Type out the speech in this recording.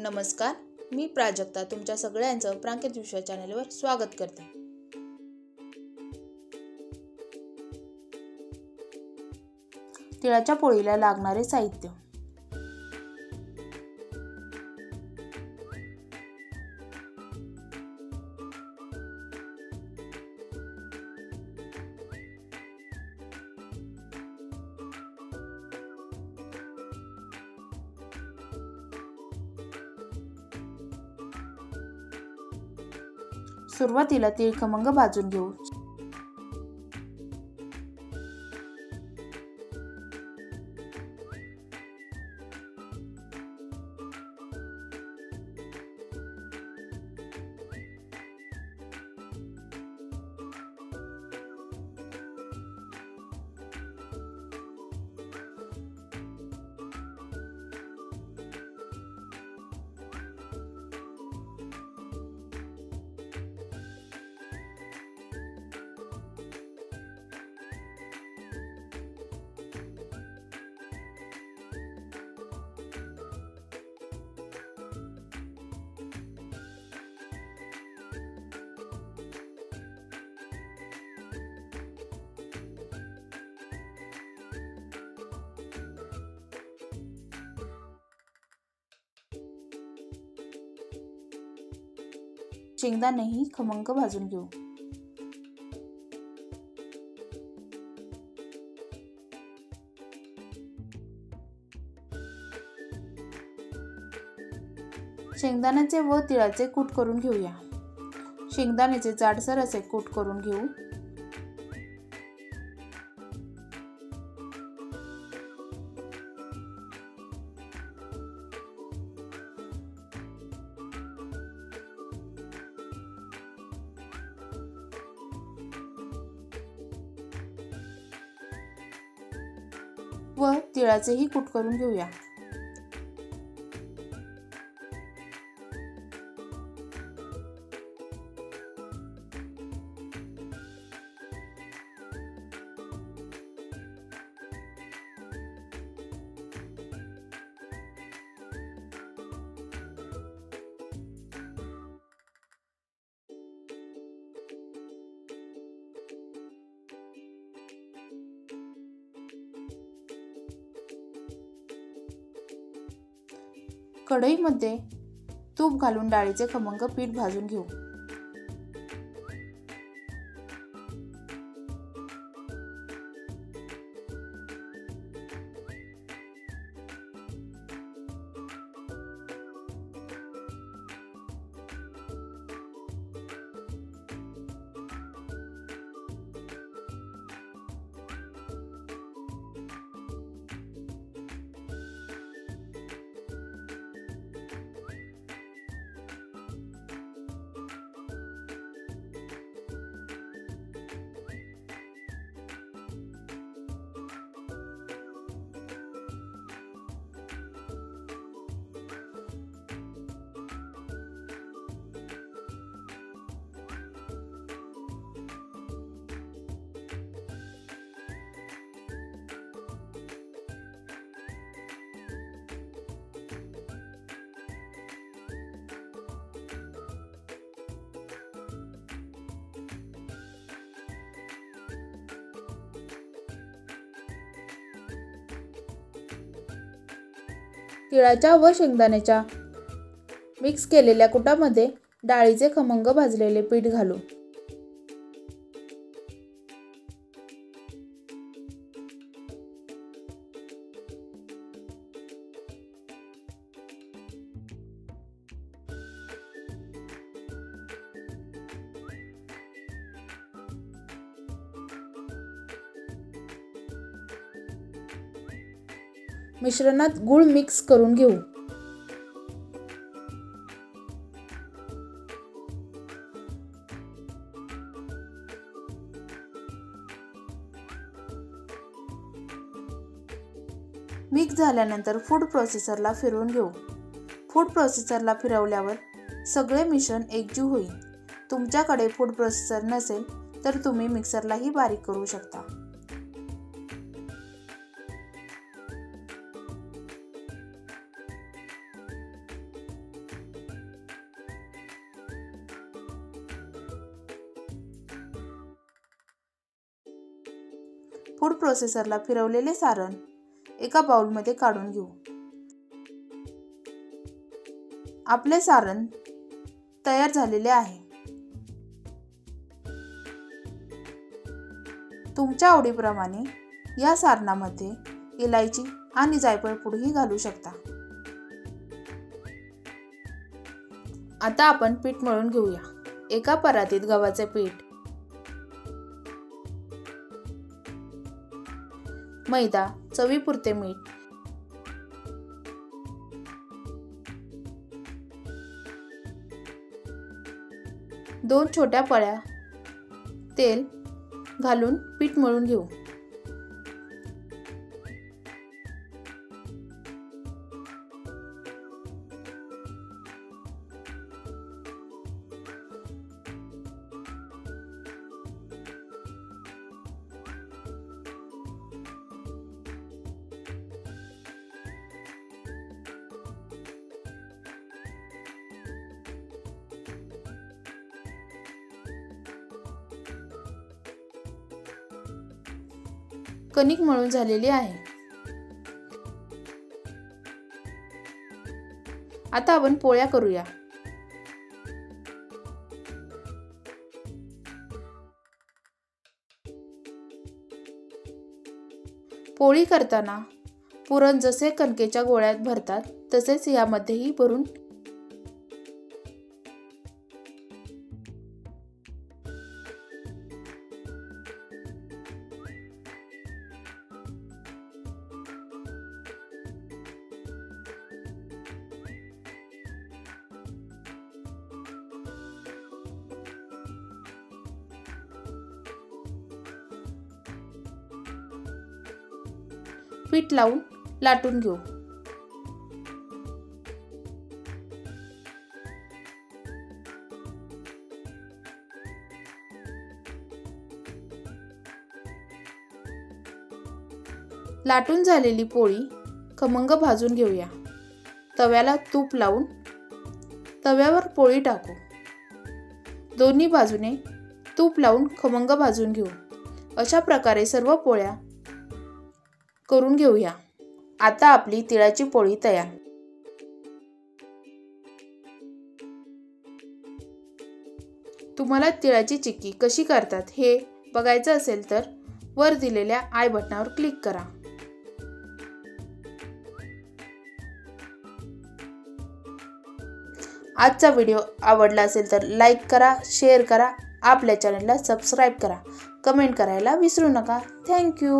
नमस्कार, मी प्राजक्ता तुमच्या सगळ्यांचं प्रांकेत विश्वा चॅनलवर स्वागत करते। तिळाच्या पोळीला लागणारे साहित्य। सुरुवातीला तीळ खमंग भाजून घेऊ। शेंगदाणेही खमंग भाजून घेऊ। शेंगदाण्याचे व तिळाचे कूट करून घेऊया। शेंगदाण्याचे जाडसर असे कूट करून घेऊ। व तिळाचेही कूट करून घेऊया। कढईमध्ये तूप घालून डाळीचे खमंग पीठ भाजून घेऊ। तिळाच्या व शेंगदाण्याच्या मिक्स केलेल्या कुटामध्ये डाळीचे खमंग भाजलेले पीठ घालू। मिश्रणात गूळ मिक्स करून घेऊ। मिक्स झाल्यानंतर फूड प्रोसेसरला फिरवून घेऊ। फूड प्रोसेसरला फिरवल्यावर सगळे मिश्रण एकजीव होईल। तुमच्याकडे फूड प्रोसेसर नसेल तर तुम्ही मिक्सरलाही बारीक करू शकता। फूड प्रोसेसरला फिरवलेले सारण एका बाउलमध्ये काढून घेऊ। आपले सारण तयार झालेले आहे। तुमच्या आवडीप्रमाणे या सारणामध्ये इलायची आणि जायफळ पूडही घालू शकता। आता आपण पीठ मळून घेऊया। एका परातीत गव्हाचे पीठ, मैदा, चवीपुरते मीठ, दोन छोट्या पळ्या तेल घालून पीठ मळून घेऊ। कणिक मळून झालेली आहे। आता आपण पोळ्या करूया। पोळी करताना पुरण जसे कणकेच्या गोळ्यात भरतात तसेच यामध्येही भरून पीठ लावून लाटून घेऊ। लाटून झालेली पोळी खमंग भाजून घेऊया। तव्याला तूप लावून तव्यावर पोळी टाकू। दोन्ही बाजूने तूप लावून खमंग भाजून घेऊ। अशा प्रकारे सर्व पोळ्या करून घेऊया। आता आपली तिळाची पोळी तयार। तुम्हाला तिळाची चिक्की कशी करतात हे बघायचं असेल तर वर दिलेल्या आय बटनावर क्लिक करा। आजचा व्हिडिओ आवडला असेल तर लाईक करा, शेअर करा, आपल्या चॅनलला सबस्क्राईब करा, कमेंट करायला विसरू नका। थँक्यू।